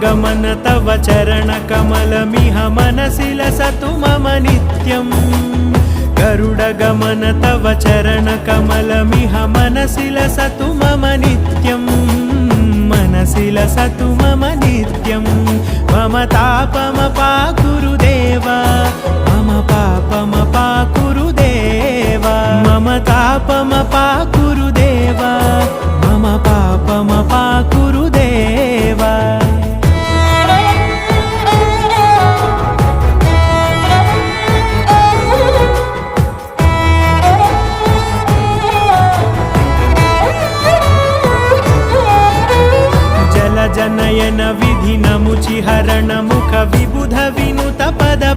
गरुडगमन तव चरणकमलमिह मनसि लसतु मम नित्यम् गरुडगमन तव चरणकमलमिह मनसि लसतु मम नित्यम् मनसि लसतु मम नित्यं मम तापमपाकुरु देवा मम पापमपाकुरु देवा मम तापमपाकुरु देवा मम पापमपाकुरु देवा जनयन विधिनमुचिहरणमु